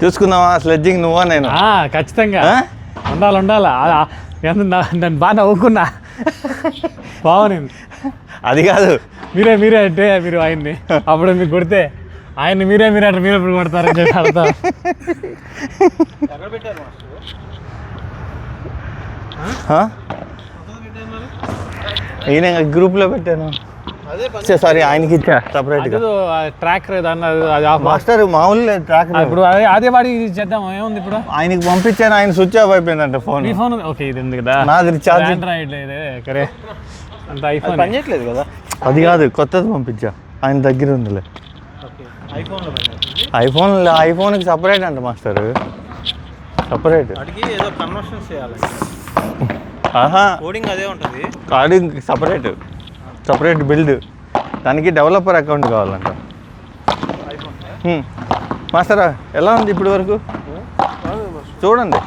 చూసుకుందామా sledging నువ్వా నేను? ఖచ్చితంగా ఉండాలి నన్ను బాగా నవ్వుకున్నా బాగుంది. అది కాదు, మీరే అంటే మీరు ఆయన్ని అప్పుడు మీకు కొడితే ఆయన్ని మీరే అంటే మీరు ఎప్పుడు కొడతారని చెప్పి అర్థం. ఈయన గ్రూప్లో పెట్టాను. సారీ ఆయనకి ఇచ్చా సపరేట్గా ట్రాక్ మాస్టర్ మామూలు ట్రాక్. ఇప్పుడు అదే వాడి చేద్దాం ఏముంది ఇప్పుడు. ఆయనకి పంపించాను, ఆయన స్విచ్ ఆఫ్ అయిపోయిందంట ఫోన్. ఓకే ఇది ఉంది కదా నాది రీఛార్జ్ ఆండ్రాయిడ్ కరే అంత ఐఫోన్ పని చేయట్లేదు కదా. అది కాదు, కొత్తది పంపించా, ఆయన దగ్గర ఉందిలే. ఐఫోన్కి సపరేట్ అంట మాస్టర్, సపరేట్. ఏదో కన్వర్షన్ చేయాలి, కోడింగ్ అదే ఉంటుంది. కోడింగ్ సపరేట్ బిల్డ్, దానికి డెవలపర్ అకౌంట్ కావాలంట. మాస్టరా ఎలా ఉంది ఇప్పటి వరకు చూడండి.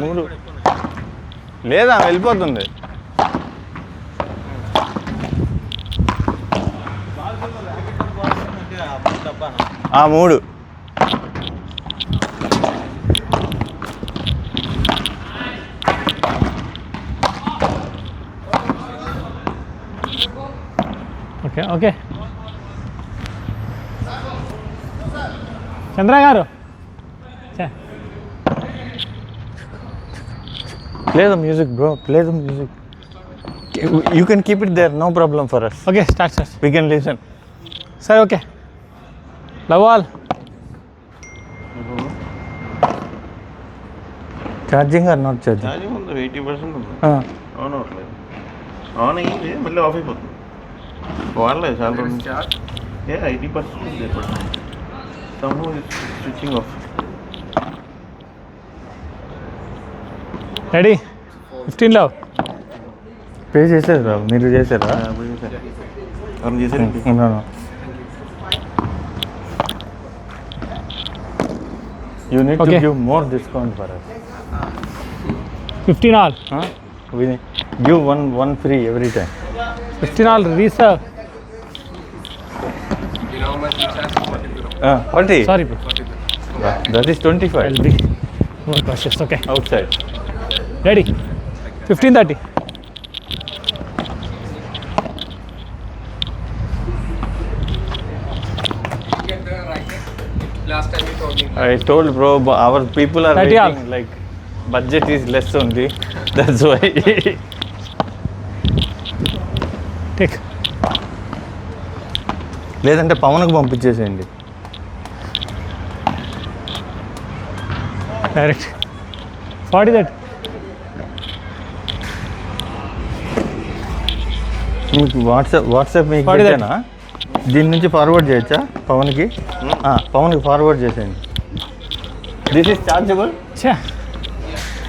మూడు లేదా వెళ్ళిపోతుంది. మూడు ఓకే చంద్ర గారు play the music bro, play the music. You can keep it there, no problem for us. Okay, start. We can listen. Sir, okay. Love all. Charging or not charging? Charging ఉంది 80% ఉంది. On అవ్వట్లేదు. On అయ్యింది మళ్ళీ of అయిపోతుంది. వాడలేదు చాలా రోజులు. 80% ఉంది ఇప్పుడు. Somehow it's switching off. Ready 15 లో పే చేశారా మీరు? చేశారా? You need to give more discount for us. 15 all. We give one free every time. 15 all reserve. You know how much you charge? 40. Sorry bro. That is 25. I'll be more cautious. Okay. Outside. Ready 15:30. Last time you told me. I told bro, our people are 30 waiting, like budget is less only. That's why. Take. లేదంటే పవన్కి పంపించేసేయండి. Direct 40 that. మీకు WhatsApp మీకు పెట్టానా? దీని నుంచి forward చేయొచ్చా పవన్కి? పవన్కి ఫార్వర్డ్ చేసేయండి. This is chargeable.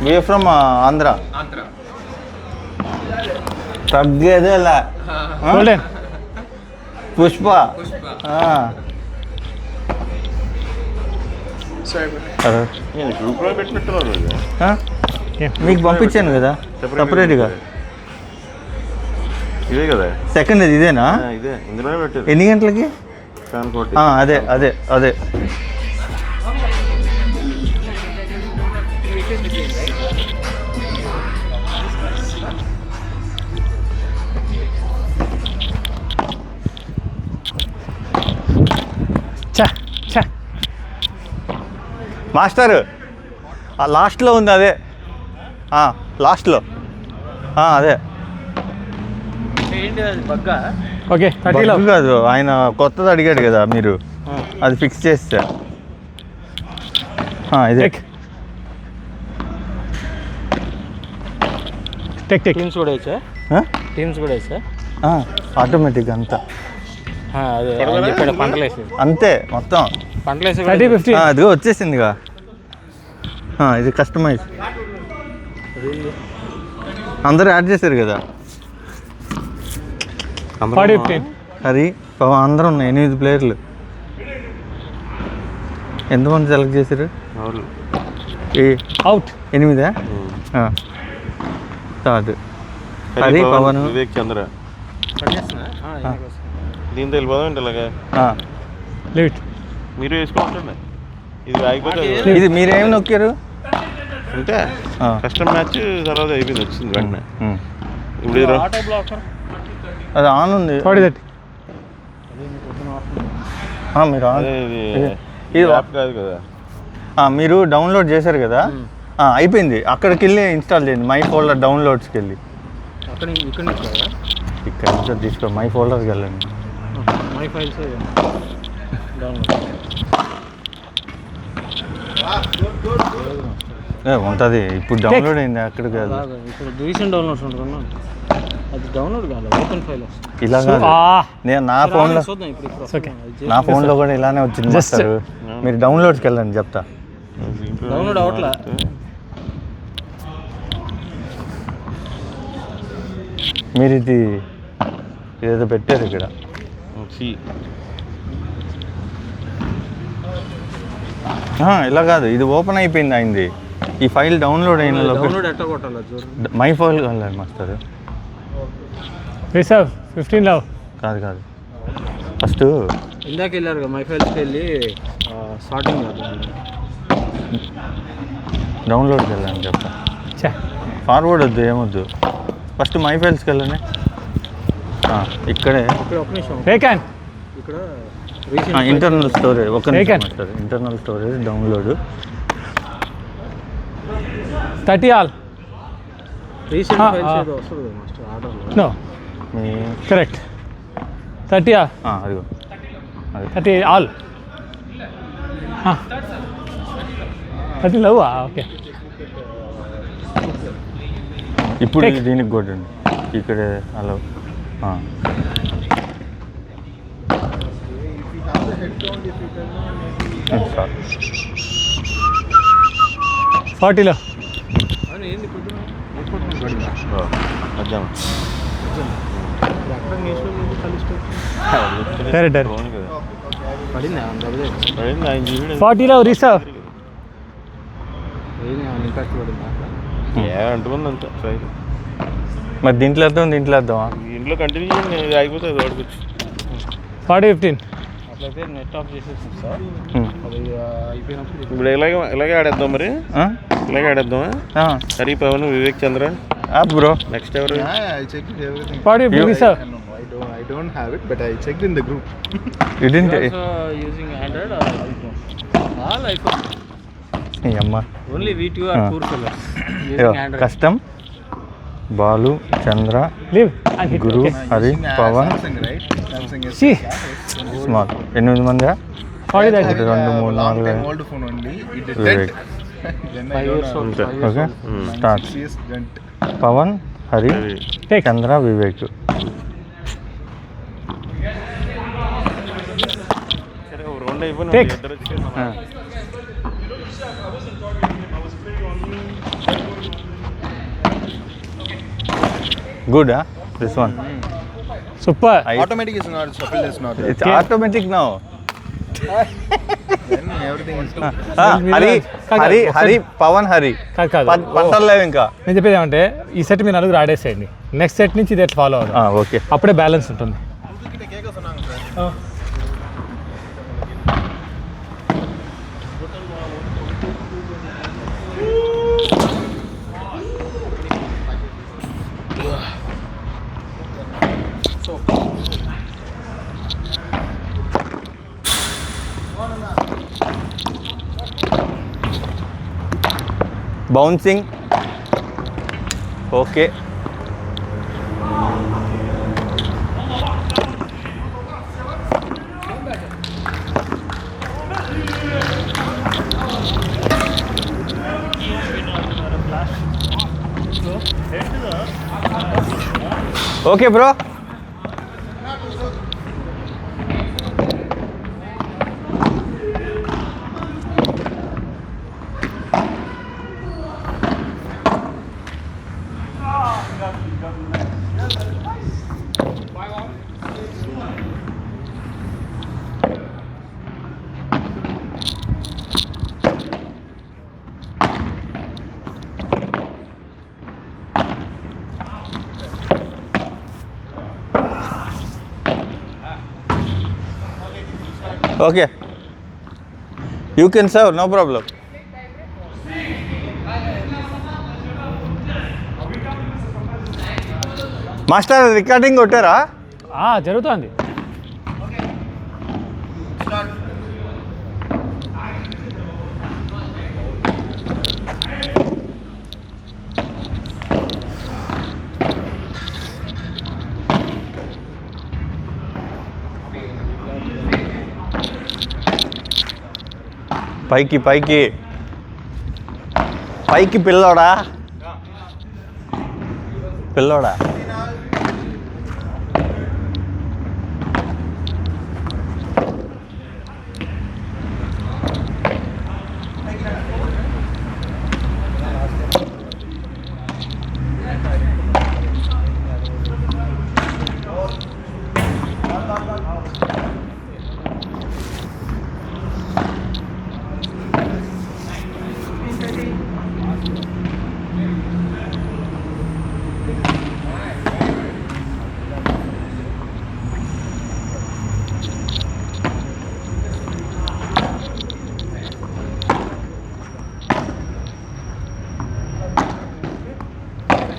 Way from Andhra. తగ్గేదేలా. పుష్ప. గ్రూప్లో పెట్టినట్టున్నారు. మీకు పంపించాను కదా సపరేట్గా. ఇదే కదా సెకండ్ ఇదేనా? ఇదే ఇందులోనే పెట్టారు. ఎన్ని గంటలకి? అదే మాస్టర్ లాస్ట్లో ఉంది. అదే లాస్ట్లో అదే. ఓకే 30లో కాదు, ఆయన కొత్తది అడిగాడు కదా మీరు, అది ఫిక్స్ చేస్తే ఇదే. టీమ్స్ కూడా వచ్చా? టీమ్స్ కూడా వచ్చా? ఆటోమేటిక్ అంతా పంటలు వేసి అంతే మొత్తం పంటలు వేసి 30-50 అదిగో వచ్చేసిందిగా. ఇది కస్టమైజ్ అందరూ యాడ్ చేశారు కదా. 40-15 అది అందరూ ఉన్నాయి 8 ప్లేయర్లు. ఎంతమంది సెలెక్ట్ చేశారు? అవుట్ 8. స్టార్ట్. హరి, పవన్, వివేక్, చంద్ర. దీంతో వెళ్ళిపోదాం ఏంటి ఇలాగా లిమిట్ మీరు వేసుకోండి ఇది ఆగిపోతే ఇది మీరేం నొక్కారు? అంటే కస్టమ్ మ్యాచ్ తర్వాత అయిపోయింది వచ్చింది వెంటనే. ఇప్పుడు అది ఆన్ ఉంది. మీరు ఆన్ ఇది యాప్ కాదు కదా, మీరు డౌన్లోడ్ చేశారు కదా, అయిపోయింది. అక్కడికి వెళ్ళి ఇన్స్టాల్ చేయండి. మై ఫోల్డర్ డౌన్లోడ్స్కి వెళ్ళి ఇక్కడ నుంచి తీసుకో. మై ఫోల్డర్కి వెళ్ళండి. మై ఫైల్స్ ఉంటుంది. ఇప్పుడు డౌన్లోడ్ అయింది. అక్కడికి కాదు, ఇక్కడ రీసెంట్ డౌన్లోడ్స్ ఉంటుంది. అది డౌన్లోడ్ కాదు, ఓపెన్ ఫైల్. ఇలా కాదు. నేను నా ఫోన్లో కూడా ఇలానే వచ్చింది. మీరు డౌన్లోడ్స్కి వెళ్ళండి చెప్తా. డౌన్లోడ్ అవట్లా. మీరు ఇది ఏదో పెట్టారు ఇక్కడ. ఇలా కాదు, ఇది ఓపెన్ అయిపోయింది అయింది. ఈ ఫైల్ డౌన్లోడ్ అయిన మై ఫైల్ వెళ్ళండి మాస్టర్. 15 లవ్ కాదు కాదు, ఫస్ట్ ఇందాక వెళ్ళారు మై ఫైల్స్కి వెళ్ళి స్టార్టింగ్ డౌన్లోడ్కి వెళ్ళండి చెప్తా. ఫార్వర్డ్ వద్దు, ఏమొద్దు. ఫస్ట్ మై ఫైల్స్కి వెళ్ళండి. ఇక్కడే ఇక్కడ ఇంటర్నల్ స్టోరేజ్. ఒక internal storage download 30 all recent files ఏదో వస్తుంది మాస్టర్ ఆర్డర్లో. నో కరెక్ట్ 30 అదిగో 30 ఆల్ 30 లవ్వా? ఓకే. ఇప్పుడు దీనికి కొట్టండి. ఇక్కడే హలో 40లో మధ్యాహ్నం 40లో రిసర్వ్ అంటుకుంది అంత ఫ్రైడ్. మరి దీంట్లో వేద్దాం, దీంట్లో వేద్దామా? ఇంట్లో కంటిన్యూ చేయండి, ఇది ఆగిపోతే అది వాడుకోవచ్చు. 40-15 అట్లయితే నెట్ ఆఫ్ చేసేసింది సార్. అది అయిపోయినప్పుడు ఇప్పుడు ఇలాగే ఆడేద్దాం. మరి ఇలాగే ఆడేద్దామా? హరి, పవన్, వివేక్, చంద్ర బ్రో. నెక్స్ట్ ఎవరు? I checked everything. 40 reserve. No, I don't have it, but I checked in the group. You didn't using Android or iPhone? All iPhone. అమ్మా Only we two are poor fellows using Android. కష్టం. Balu, Chandra, leave and hit. Guru, Hari, Pavan, Samsung, right? Samsung is small. 8 మంది. 40 that 2 3 long 4 time old phone only. It is Vivek. then 5 years old. Okay start. CS dent. Pavan, Hari, take. Chandra, Vivek. సరే ఒక round అయిపోయినా Take. ఇద్దరు వచ్చి Good, this one. Super. Automatic is not. Shuffle is not. It's automatic now. Then everything is. Hari, Pawan, Hari. కాదు పట్టలేవు ఇంకా. నేను చెప్పేది ఏమంటే ఈ సెట్ మీరు నలుగురు ఆడేసేయండి. నెక్స్ట్ సెట్ నుంచి ఇది ఎట్లా ఫాలో అవుతుంది. ఓకే, అప్పుడే బ్యాలెన్స్ ఉంటుంది. Bouncing. Okay, okay bro. Okay. You can serve, no problem. Master recording కొట్టారా? జరుగుతుంది. పైకి పైకి పైకి పిల్లోడా పిల్లోడా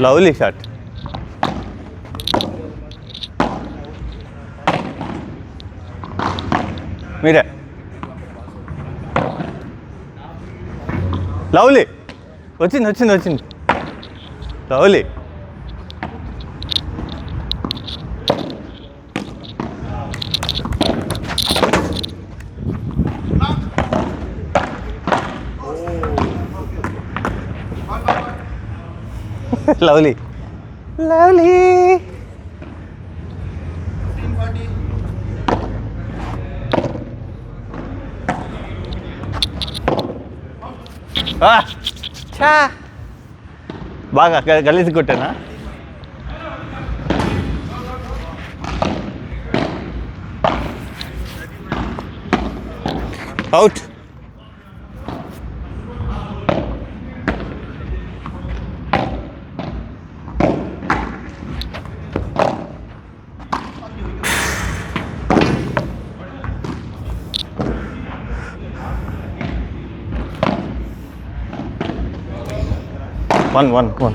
లవ్లీ షాట్. మీరే లవ్లీ వచ్చింది వచ్చింది వచ్చింది లవ్లీ. Lovely lovely. ఛా బాగా గలీజ్ కొట్టానా? అవుట్. One. Ball.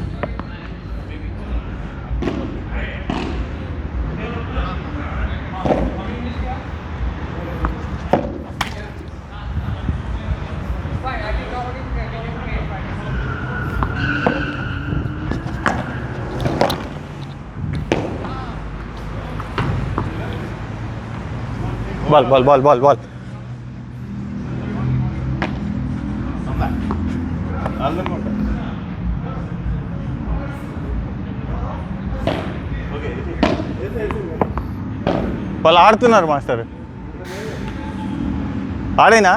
వాళ్ళు ఆడుతున్నారు మాస్టర్. ఆడేనా?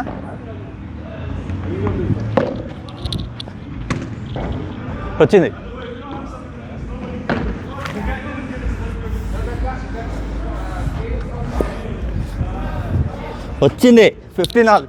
వచ్చింది వచ్చింది 15 ఆల్.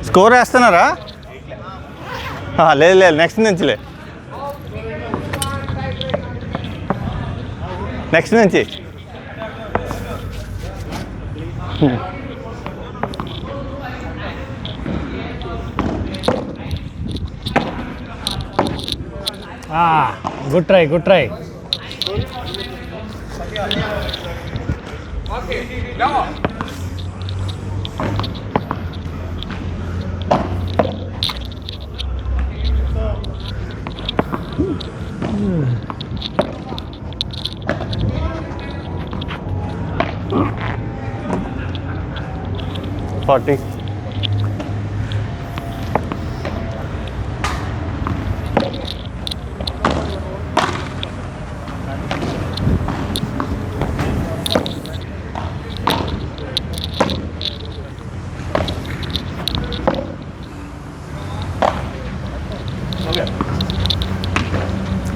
స్కోర్ వేస్తున్నారా? లేదు నెక్స్ట్ నుంచి గుడ్ ట్రై. Forty.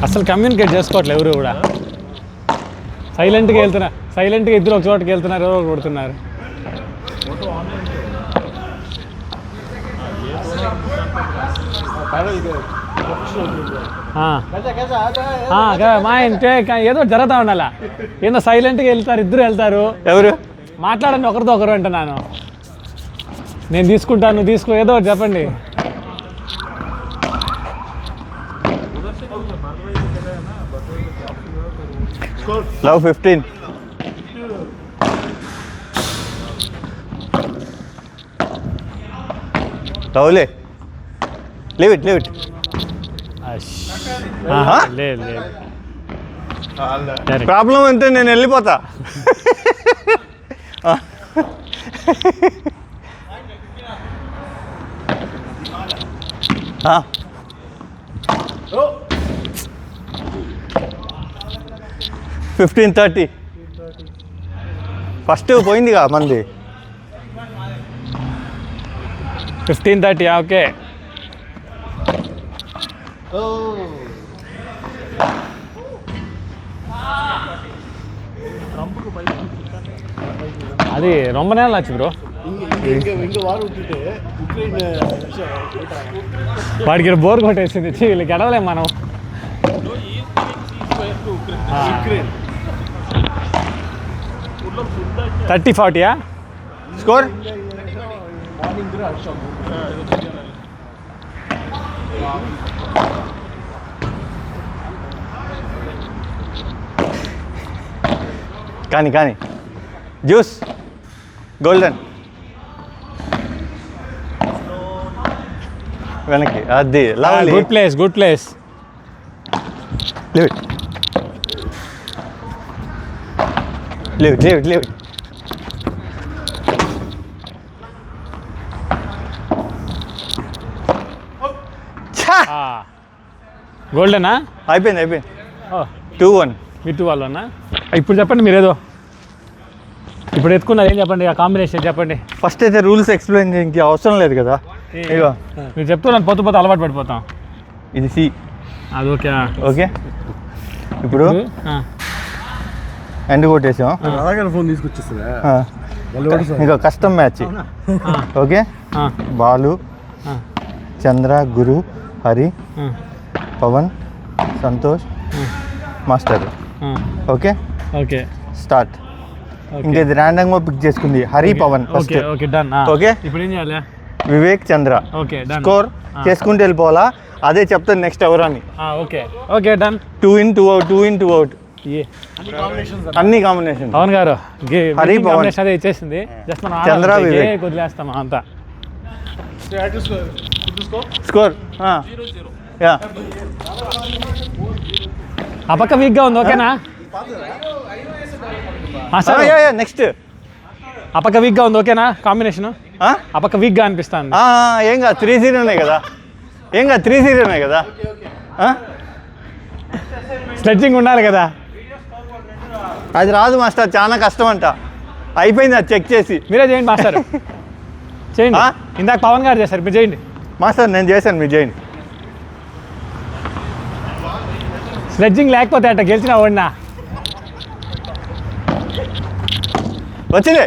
అసలు కమ్యూనికేట్ చేసుకోవట్లేదు ఎవరు కూడా. సైలెంట్గా ఇద్దరు ఒక చోటకి వెళ్తున్నారు, ఎవరో ఒకరు కొడుతున్నారు. మా ఇంటే ఏదో జరుగుతూ ఉండాలా. ఏదో సైలెంట్గా ఇద్దరు వెళ్తారు. ఎవరు మాట్లాడండి ఒకరితో ఒకరు అంటున్నాను. నేను తీసుకుంటాను, నువ్వు తీసుకో, ఏదో ఒకటి చెప్పండి. లవ్ 15. లవ్లే లీవ్ ఇట్ లేదు ప్రాబ్లం అంటే నేను వెళ్ళిపోతా. Oh. 15:30 ఫస్ట్ పోయిందిగా మంది. 15:30 ఓకే. అది ரொம்ப நேரம் ஆச்சு ப்ரோ. వాడికి బోర్ కొట్టేసింది. వీళ్ళకి గడవలేం మనం. 30-40 స్కోర్. కానీ జ్యూస్ గోల్డెన్ వెనక్కి అది lovely. Good place. Leave it. గోల్డెనా? అయిపోయింది 2-1. మీ 2 వాళ్ళన్నా. ఇప్పుడు చెప్పండి మీరు ఏదో ఇప్పుడు ఎత్తుకున్నారు, ఏం చెప్పండి, ఆ కాంబినేషన్ చెప్పండి. ఫస్ట్ అయితే రూల్స్ ఎక్స్ప్లెయిన్ చేయడానికి అవసరం లేదు కదా. ఇగో మీరు చెప్తున్నాను, పొద్దు అలవాటు పడిపోతాం. ఇది సి. అది ఓకే. ఇప్పుడు ఎండ్ కొట్టేసాం. ఫోన్ తీసుకొచ్చేస్తుందా? ఇంకా custom match. Okay, Balu, Chandra, Guru, Hari, Pavan, Santosh, master. Okay start. ఇంకా ఇది ర్యాండమ్ గా పిక్ చేసుకుంది. హరి, పవన్ ఫస్ట్. ఓకే ఇప్పుడు ఏం చేయాలి? వివేక్, చంద్ర. స్కోర్ చేసుకుంటూ వెళ్ళిపోవాలా. అదే చెప్తాను నెక్స్ట్ ఎవరు అని. Okay done. 2 in 2 out. అన్ని కాంబినేషన్. పవన్ గారు హరి, పవన్ అదే ఇచ్చేసింది. జస్ట్ మనం చంద్ర, వివేక్ వదిలేస్తాం అంతా. Score yeah. ఆ పక్క వీక్గా ఉంది. ఓకేనా? నెక్స్ట్ ఆ పక్క వీక్గా ఉంది. ఓకేనా కాంబినేషన్? ఆ పక్క వీక్గా అనిపిస్తాను. ఏం కాదు 3-0 కదా. స్లెడ్జింగ్ ఉండాలి కదా. అది రాదు మాస్టర్, చాలా కష్టం అంట. అయిపోయింది అది చెక్ చేసి. మీరే చేయండి మాస్టర్. చేయండి. ఇందాక పవన్ గారు చేశారు, మీరు చేయండి. మాస్టర్ నేను చేశాను, మీరు చేయండి. స్లెడ్జింగ్ లేకపోతే అట్ట గెలిచిన ఓడినా. వచ్చింది.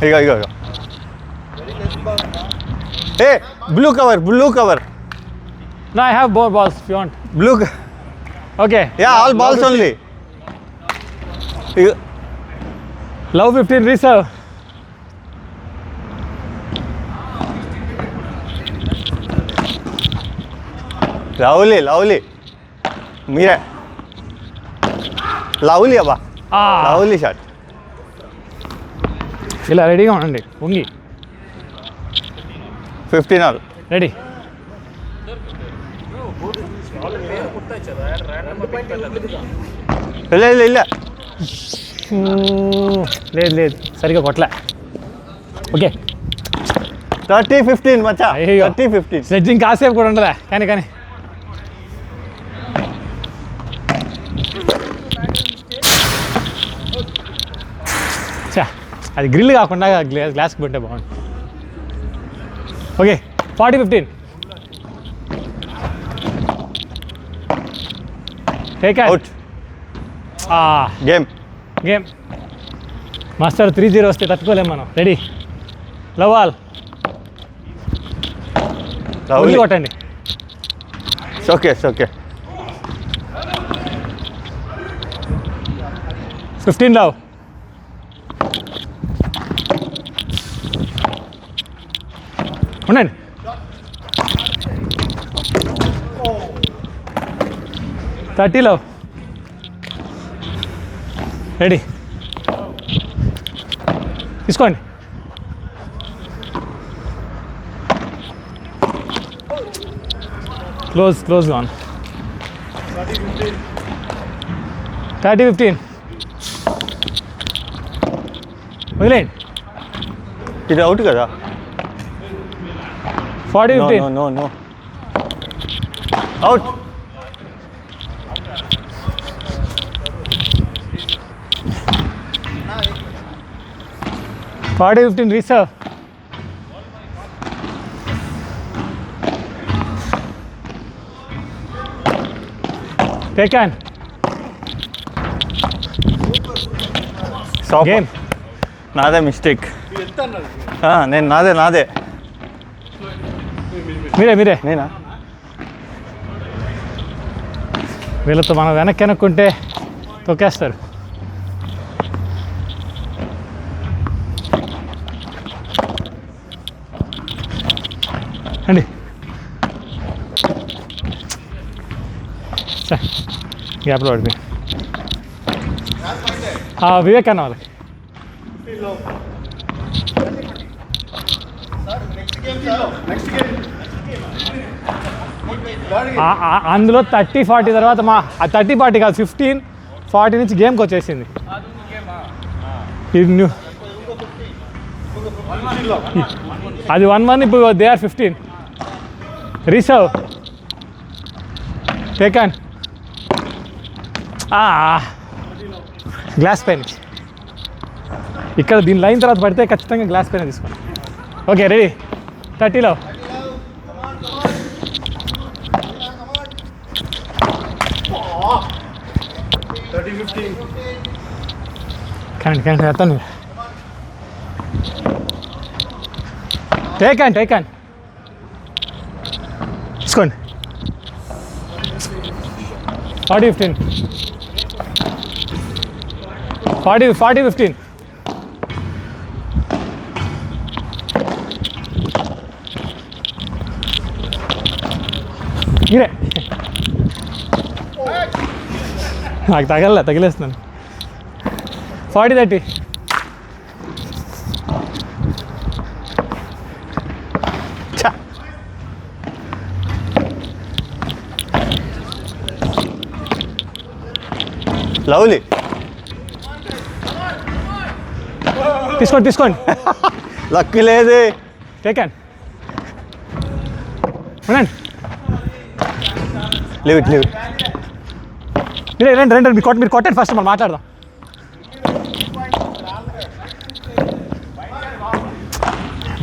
ఇగో a blue cover. No, I have more balls if you want. Blue. Okay. Yeah, all balls only. Love 15 reserve. Lovely. మీరే లవ్లీ అబ్బా. Lovely shot. ఇలా రెడీగా ఉండండి. ఉంగి 15 all. రెడీ. లేదు సరిగా కొట్టలే. ఓకే 30-15 మచ్చా. 30-15. స్లెడ్జింగ్ కాసేపు కూడా ఉండదా. కానీ అది గ్రిల్ కాకుండా గ్లాస్కి పెట్టే బాగుంది. Okay 40-15. Take out game game master 3-0 వస్తే తట్టుకోలేం మనం. రెడీ లవ్ ఆల్ లవ్లీ కొట్టండి. Okay okay 15 love. ఉండండి. Thirty love. రెడీ తీసుకోండి. Close on. 30-15 వదిలేండి. ఇది అవుట్ కదా. 40-15 no out. Reserve. Take on. Game. నాదే మిస్టేక్. నేను నాదే మీరే నేనా. వీళ్ళతో మనం వెనక్కుంటే తొక్కేస్తారు. అండి గ్యాప్లో పడిపోయి వివేక్ అన్న వాళ్ళకి. అందులో 30-40 తర్వాత 30-40 కాదు 15-40 నుంచి గేమ్కి వచ్చేసింది. అది 1-1. ఇప్పుడు they are 15. Reserve. Take on. Glass pen ఇక్కడ దీని లైన్ తర్వాత పడితే ఖచ్చితంగా గ్లాస్ పెన్ తీసుకోండి. ఓకే రెడీ 30లో. కండి ఎత్తాను. టేక్ ఆన్ తీసుకోండి. 40-15 40-15 మీరే. నాకు తగిలేస్తున్నాను. 40-30 లవ్లీ. తీసుకోండి. లక్కి లేదు. Take on. ఉండండి. Leave it. రండి మీరు కొట్టండి ఫస్ట్ మనం మాట్లాడదాం.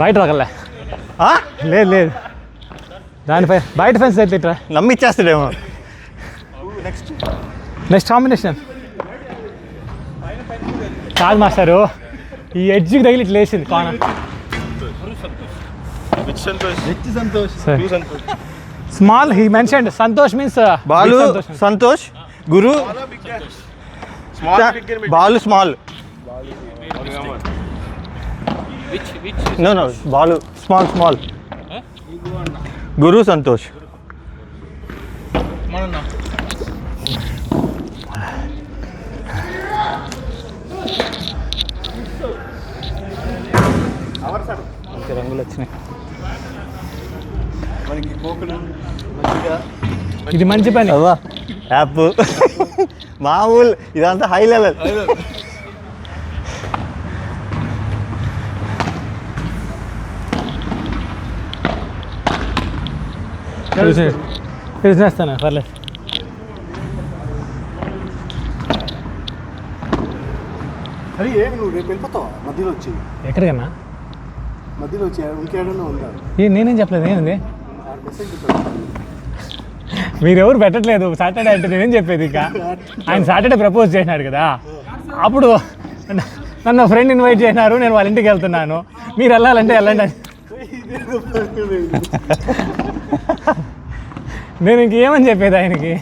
బయట రాగలే. లేదు దానిపై బయట ఫెన్స్ అయితే ఇట్రా నమ్మిచ్చేస్తాడేమో. నెక్స్ట్ కాంబినేషన్ కాదు మాస్టారు. ఈ ఎడ్జ్కి తగిలి ఇట్లా వేసింది కాన. Small he mentioned Santosh means Balu Santosh Guru Balu small. No Balu small Guru Santosh. రంగులు వచ్చినాయి. ఇది మంచి పని. యాప్ మామూలు ఇదంతా హై లెవెల్. చేస్తాను పర్లేదు. అరే ఏమి నువ్వు రేపు వెళ్ళిపోతావా మధ్యలో వచ్చి? ఎక్కడికన్నా మధ్యలో వచ్చి ఇంకేడన్నా ఉందా? నేనేం చెప్పలేదు. ఏంది మెసేజ్ పెట్టాడు. మీరెవరు పెట్టట్లేదు సాటర్డే అంటే నేనేం చెప్పేది ఇక ఆయన సాటర్డే ప్రపోజ్ చేసినాడు కదా అప్పుడు నన్ను ఫ్రెండ్ ఇన్వైట్ చేసినారు నేను వాళ్ళ ఇంటికి వెళ్తున్నాను మీరు వెళ్ళాలంటే వెళ్ళండి అని నేను ఇంకేమని చెప్పేది ఆయనకి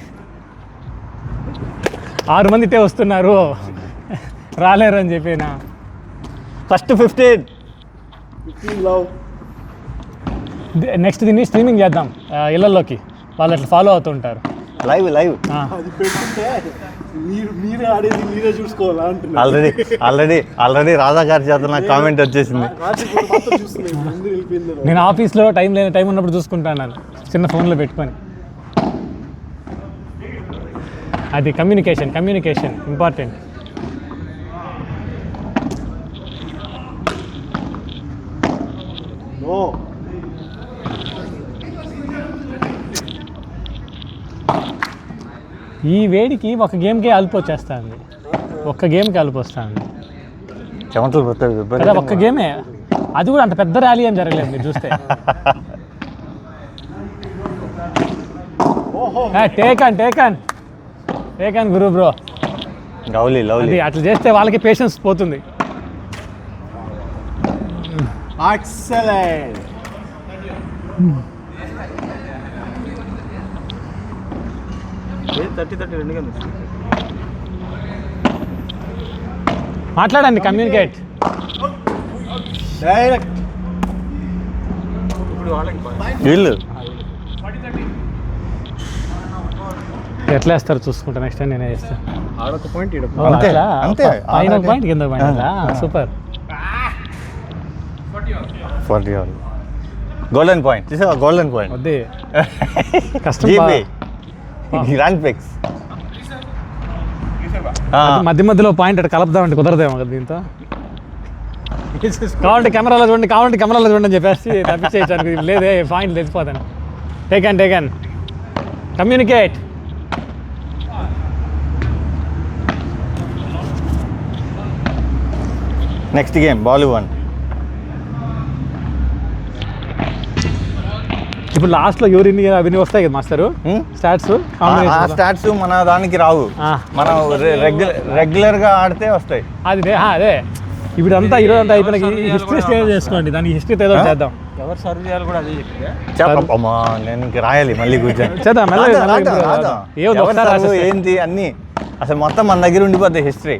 6 మంది ఇట్టే వస్తున్నారు రాలేరు అని చెప్పేనా ఫస్ట్ 15 లవ్ నెక్స్ట్ దీన్ని స్ట్రీమింగ్ చేద్దాం ఇళ్ళల్లోకి వాళ్ళు అట్లా ఫాలో అవుతుంటారు లైవ్ అది పెట్టుకుంటే మీరే ఆడేది మీరే చూసుకోవాలా అంటున్నా ఆల్రెడీ రాధా గారి చేత నాకు కామెంట్ వచ్చేసింది. చూస్తున్నాయి ముందు వెళ్ళిపోయింది నేను ఆఫీస్లో టైం ఉన్నప్పుడు చూసుకుంటాను చిన్న ఫోన్లో పెట్టుకొని. అది కమ్యూనికేషన్ ఇంపార్టెంట్. నో ఈ వేడికి ఒక గేమ్కే అలుపు వచ్చేస్తుంది. చెమటలు పోతాయి కదా ఒక్క గేమే, అది కూడా అంత పెద్ద ర్యాలీ అని జరగలేదు మీరు చూస్తే. టేకన్ గురు బ్రో. లవ్లీ అది అట్లా చేస్తే వాళ్ళకి పేషెన్స్ పోతుంది. ఎక్సలెంట్. మాట్లాడండి, కమ్యూనికేట్. డైరెక్ట్ వీళ్ళు ఎట్లా వేస్తారు చూసుకుంటా, నెక్స్ట్ టైం నేనే చేస్తాను. ఆడొక పాయింట్ అంతే పైన ఒక పాయింట్ కింద పాయింట్. సూపర్. 40 గోల్డెన్ పాయింట్ చూసావా? గోల్డెన్ పాయింట్ వద్దే కష్టం. గ్రాండ్ పిక్స్ మధ్య మధ్యలో పాయింట్ అటు కలుపుదామంటే కుదరదేమో కదా దీంతో. కావాలంటే కెమెరాలో చూడండి అని చెప్పేసి తప్పించేయడానికి లేదే, పాయింట్ తెలిసిపోతాను. Taken communicate. Next game ball 1. ఇప్పుడు లాస్ట్లో ఎవరిని అవన్నీ వస్తాయి కదా మాస్టరు స్టాట్స్. స్టాట్స్ మన దానికి రావు, మనం రెగ్యులర్గా ఆడితే వస్తాయి. అదే ఇప్పుడు అంతా ఈరోజు అంతా అయిపోయిన హిస్టరీ స్టే చేసుకోండి, దానికి హిస్టరీ ఏదో చేద్దాం. ఎవరు సర్వ్ చేయాలి కూడా అదే చెప్పి అమ్మా నేను ఇంక రాయాలి మళ్ళీ కూర్చొని చేద్దాం. ఏంటి అన్నీ అసలు మొత్తం మన దగ్గర ఉండిపోతాయి హిస్టరీ.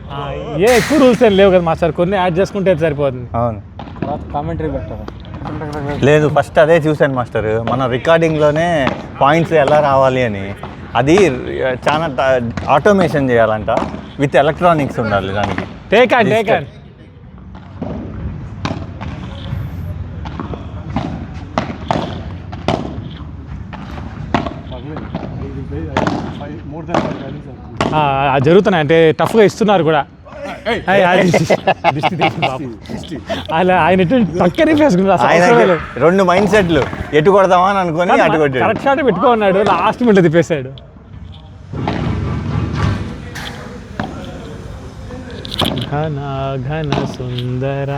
ఎక్కువ రూల్స్ ఏం లేవు కదా మాస్టర్, కొన్ని యాడ్ చేసుకుంటే సరిపోతుంది. అవును, కామెంటరీ పెట్టారు. లేదు ఫస్ట్ అదే చూశాను మాస్టర్, మన రికార్డింగ్లోనే పాయింట్స్ ఎలా రావాలి అని. అది చాలా ఆటోమేషన్ చేయాలంట, విత్ ఎలక్ట్రానిక్స్ ఉండాలి దానికి. టేకన్ జరుగుతున్నాయి అంటే టఫ్గా ఇస్తున్నారు కూడా. అలా ఆయన పక్కనే వేసుకున్నారు. 2 మైండ్ సెట్లు, ఎటు కొడదామా అని అనుకుని అటు కొట్టాడు. కరెక్ట్ షాట్ పెట్టుకున్నాడు, లాస్ట్ మినిట్ తిప్పేశాడు. ఘన సుందర.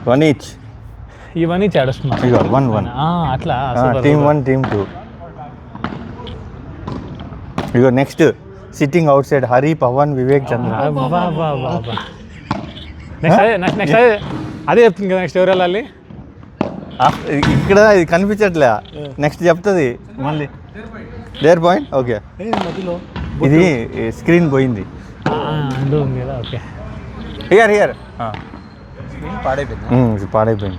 వన్ ఈచ్ ఇవన్నీ చేడుస్తున్నా. 1-1 అట్లా టీమ్ 1 టీమ్ 2. ఇగో next sitting outside Hari, Pavan, Vivek, Chandra. Next అదే చెప్తుంది కదా. నెక్స్ట్ ఎవరు వెళ్ళాలి? ఇక్కడ ఇది కనిపించట్లే, నెక్స్ట్ చెప్తుంది మళ్ళీ. There point. ఓకే, ఇది స్క్రీన్ పోయింది. ఓకే, హియర్ పాడైపోయింది.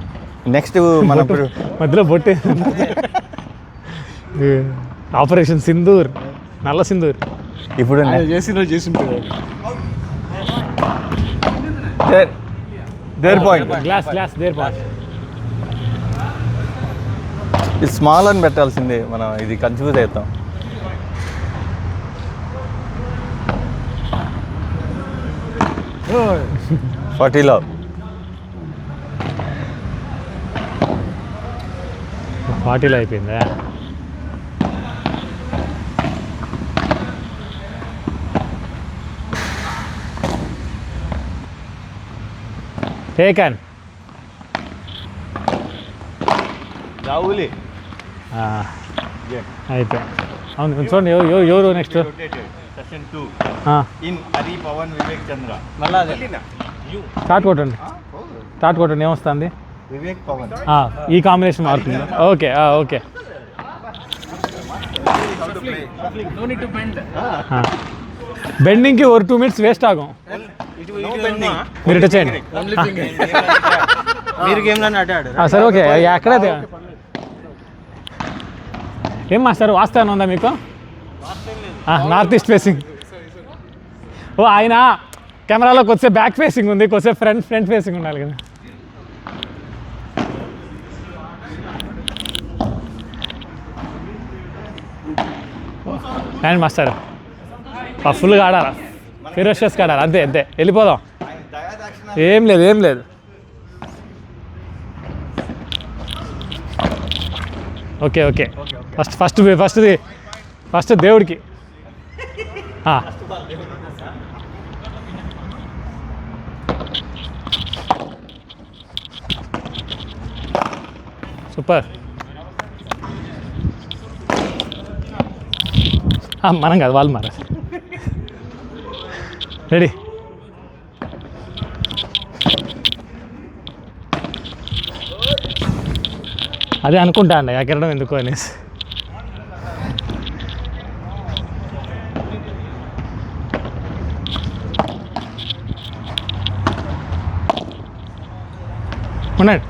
నెక్స్ట్ మన మధ్యలో బొట్టే ఆపరేషన్ సింధూర్, నల్ల సింధూర్. ఇప్పుడు చేసింటాడు. There point. Glass there point. ఇది స్మాల్ అని పెట్టాల్సిందే, మనం ఇది కన్ఫ్యూజ్ అవుతాం. 40లో అయిపోయిందా? టేకన్ రాహులే అయిపోయి. అవును చూడండి, ఎవరు next? Session 2 in Hari Pavan Vivek Chandra. Start కొట్టండి, స్టార్ట్ కొట్టండి. ఏమొస్తుంది? వివేక్ పవన్. ఈ కాంబినేషన్ మారుతుంది. Okay okay. బెండింగ్కి ఒక 2 minutes వేస్ట్ ఆగం. మీరు ఇటు చేయండి. మీరు గేమ్లోనే ఆడాడు. సరే ఓకే. ఎక్కడైతే ఏం మాస్టర్ వాస్తాను ఉందా మీకు? North east facing. ఓ ఆయన కెమెరాలో కొద్దిసేపు బ్యాక్ ఫేసింగ్ ఉంది, కొద్దిసేపు ఫ్రంట్ ఫేసింగ్ ఉండాలి కదా. అండ్ మాస్టర్ ఫుల్గా ఆడాలా, ఫిరోషియస్గా ఆడాలి. అంతే వెళ్ళిపోదాం. ఏం లేదు. ఓకే. ఫస్ట్ దేవుడికి. సూపర్. మనం కాదు, వాళ్ళు మారా. రెడీ. అదే అనుకుంటా అండి, ఎక్కడం ఎందుకు అనేసి. ఉండండి.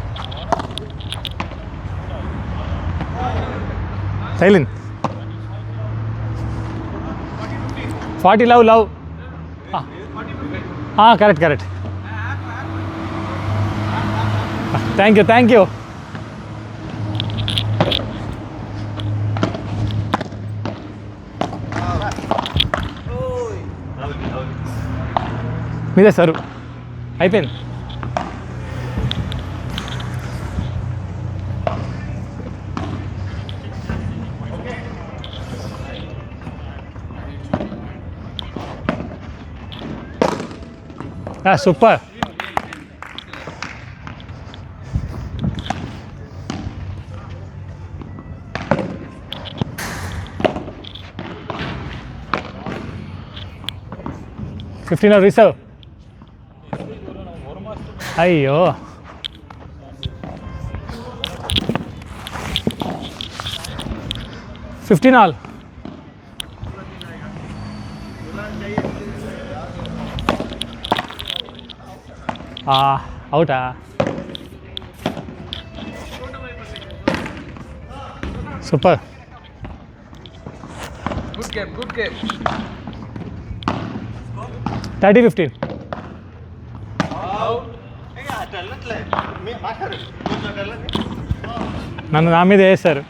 Silent. 40 love. Correct. Thank you. మీదే సార్, అయిపోయింది. సూపర్. Fifteen reserve. అయ్యో, ఫిఫ్టీన్ ఆల్. అవుటా? సూపర్. Good game. 30-15. నన్ను నా మీద వేస్తారు.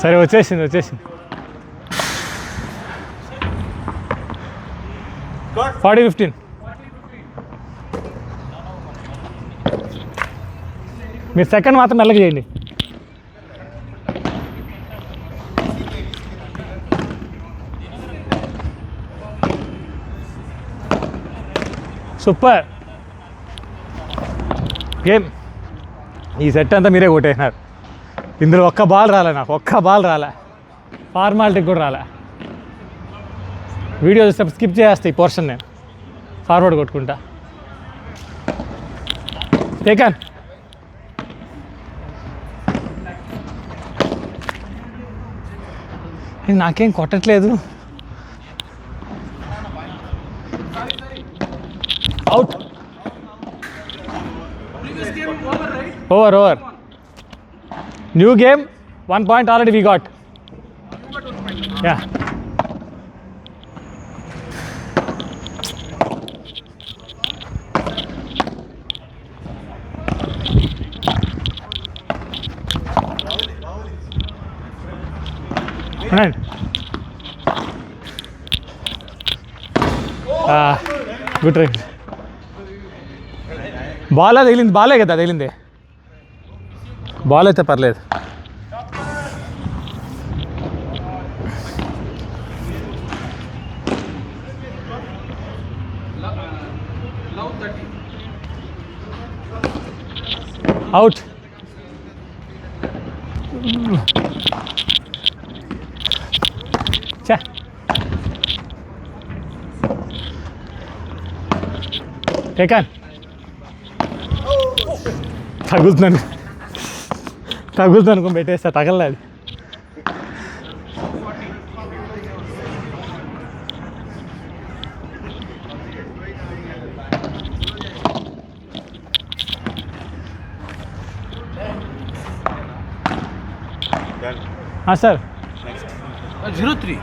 సరే వచ్చేసింది. 40-15. మీరు సెకండ్ మాత్రం మెల్లగా చేయండి. Super game. ఈ సెట్ అంతా మీరే కొట్టేసినారు. ఇందులో ఒక్క బాల్ రాలే, ఫార్మాలిటీకి కూడా రాలే. వీడియో చూస్తే స్కిప్ చేస్తే ఈ పోర్షన్ నేను ఫార్వర్డ్ కొట్టుకుంటా. టేకన్. నాకేం కొట్టట్లేదు. Out. Over. New game. 1 point already we got. Yeah. Right. Good try. బాలే కదా తగిలింది. బాల్ అయితే పర్లేదు. అవుట్. చా టేకన్. తగులుతుంది అనుకో పెట్టేస్తా, తగలలేదు. Sir 0-3.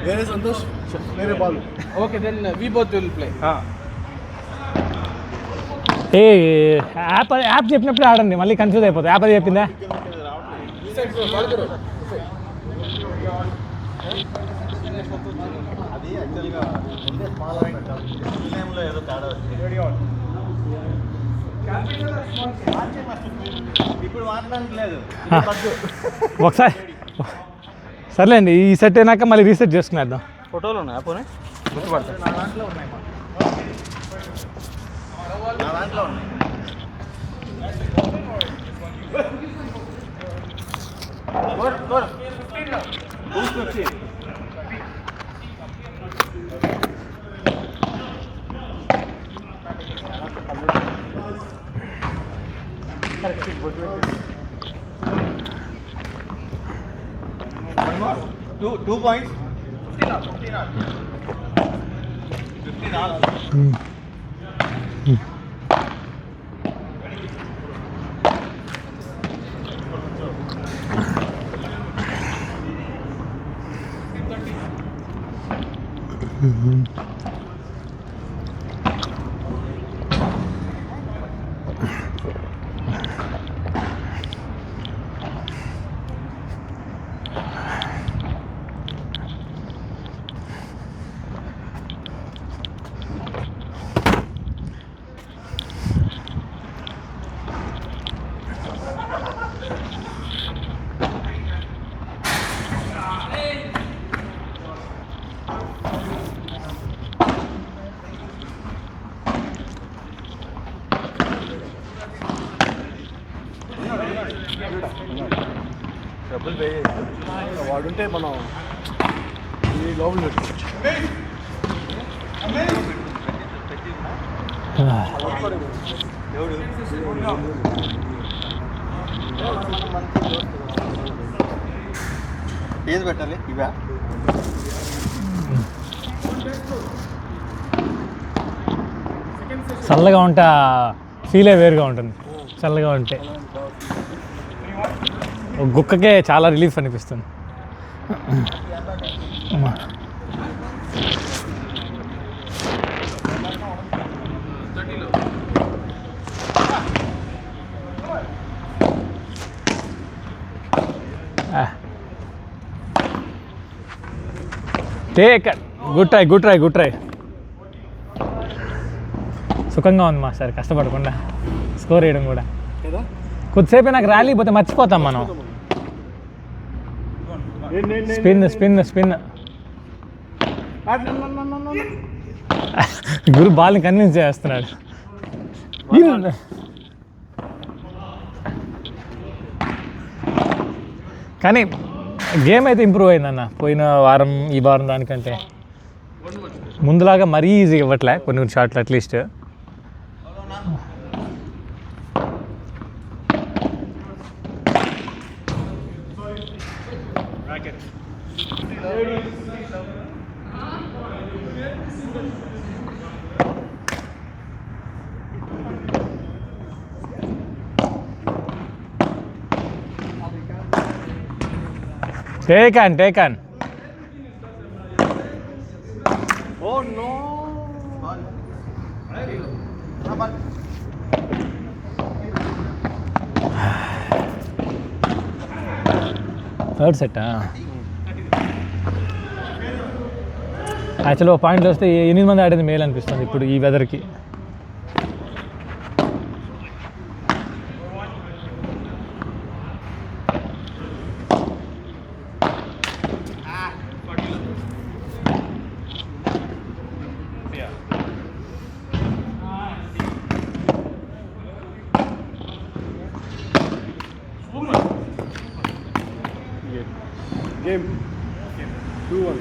Where is Santosh? Mere ball. Okay, then we both will play. A app చెప్పినప్పుడు ఆడండి, మళ్ళీ కన్ఫ్యూజ్ అయిపోతుంది. యాప్ అది చెప్పిందా? అది యాక్చువల్గా ముందే స్మాల్ నేమ్లో ఏదో తేడా వచ్చింది. ఇప్పుడు మాట్లాడలేదు. ఒకసారి సర్లేండి, ఈ సెట్ అయినాక మళ్ళీ రీసెట్ చేసుకునేద్దాం. ఫోటోలు ఉన్నాయి పోనీ గుర్తుపడతాను. నా దాంట్లో ఉన్నాయి. Two points. 15 all. డబ్బులు పే చేసి వాడుంటే మనం ఈ లోపల పెట్టుకోవచ్చు. ఏది పెట్టాలి? ఇవా చల్లగా ఉంటే ఫీలే వేరుగా ఉంటుంది. చల్లగా ఉంటే గుక్కకే చాలా రిలీఫ్ అనిపిస్తుంది. Take good try. సుఖంగా ఉంది మా సార్, కష్టపడకుండా స్కోర్ వేయడం కూడా. కొద్దిసేపు నాకు ర్యాలీ పోతే మర్చిపోతాం మనం. స్పిన్ గురు బాల్ని కన్విన్స్ చేస్తున్నాడు. కానీ గేమ్ అయితే ఇంప్రూవ్ అయిందన్న పోయిన వారం ఈ వారం దానికంటే. ముందులాగా మరీ ఈజీగా ఇవ్వట్లే కొన్ని షాట్లు at least. Take on. Oh no! Third set. యాక్చువల్గా పాయింట్లు వస్తే 8 మంది ఆడేది మేలు అనిపిస్తుంది ఇప్పుడు ఈ వెదర్కి. Game. 2-1.